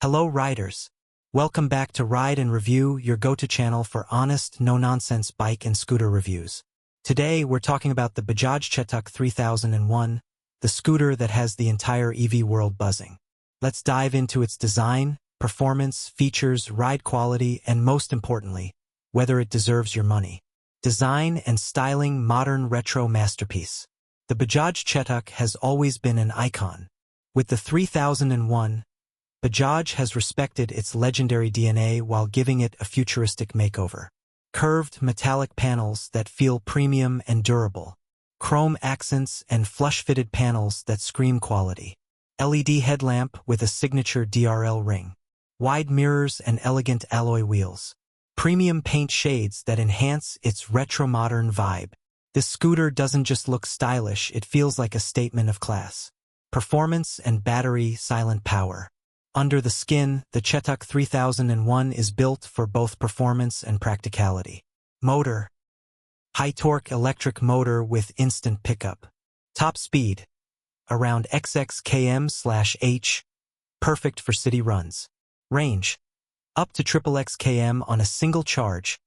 Hello riders! Welcome back to Ride and Review, your go-to channel for honest, no-nonsense bike and scooter reviews. Today we're talking about the Bajaj Chetak 3001, the scooter that has the entire EV world buzzing. Let's dive into its design, performance, features, ride quality, and most importantly, whether it deserves your money. Design and styling, modern retro masterpiece. The Bajaj Chetak has always been an icon. With the 3001, Bajaj has respected its legendary DNA while giving it a futuristic makeover. Curved metallic panels that feel premium and durable. Chrome accents and flush-fitted panels that scream quality. LED headlamp with a signature DRL ring. Wide mirrors and elegant alloy wheels. Premium paint shades that enhance its retro-modern vibe. This scooter doesn't just look stylish, it feels like a statement of class. Performance and battery silent power. Under the skin, the Chetak 3001 is built for both performance and practicality. Motor. High-torque electric motor with instant pickup. Top speed. Around XX km/h. Perfect for city runs. Range. Up to XXX km on a single charge.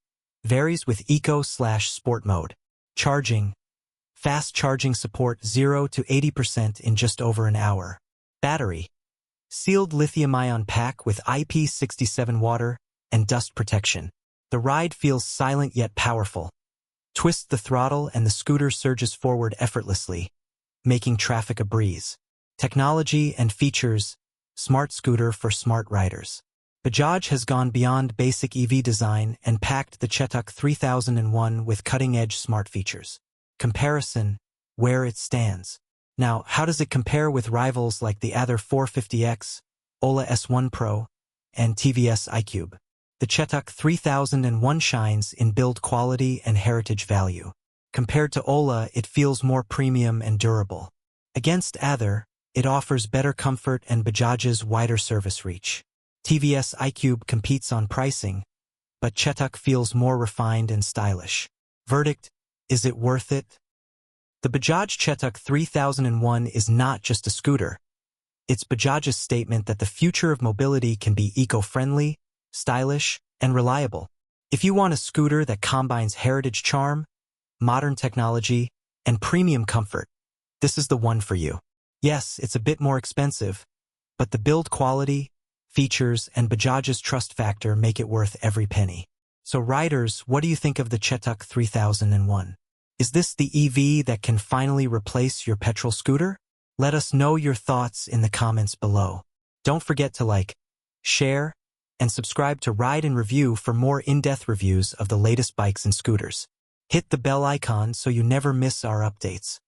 Varies with eco/sport mode. Charging. Fast charging support 0 to 80% in just over an hour. Battery. Sealed lithium-ion pack with IP67 water and dust protection. The ride feels silent yet powerful. Twist the throttle and the scooter surges forward effortlessly, making traffic a breeze. Technology and features. Smart scooter for smart riders. Bajaj has gone beyond basic EV design and packed the Chetak 3001 with cutting-edge smart features. Comparison. Where it stands. Now, how does it compare with rivals like the Ather 450X, Ola S1 Pro, and TVS iQube? The Chetak 3001 shines in build quality and heritage value. Compared to Ola, it feels more premium and durable. Against Ather, it offers better comfort and Bajaj's wider service reach. TVS iQube competes on pricing, but Chetak feels more refined and stylish. Verdict: is it worth it? The Bajaj Chetak 3001 is not just a scooter. It's Bajaj's statement that the future of mobility can be eco-friendly, stylish, and reliable. If you want a scooter that combines heritage charm, modern technology, and premium comfort, this is the one for you. Yes, it's a bit more expensive, but the build quality, features, and Bajaj's trust factor make it worth every penny. So riders, what do you think of the Chetak 3001? Is this the EV that can finally replace your petrol scooter? Let us know your thoughts in the comments below. Don't forget to like, share, and subscribe to Ride and Review for more in-depth reviews of the latest bikes and scooters. Hit the bell icon so you never miss our updates.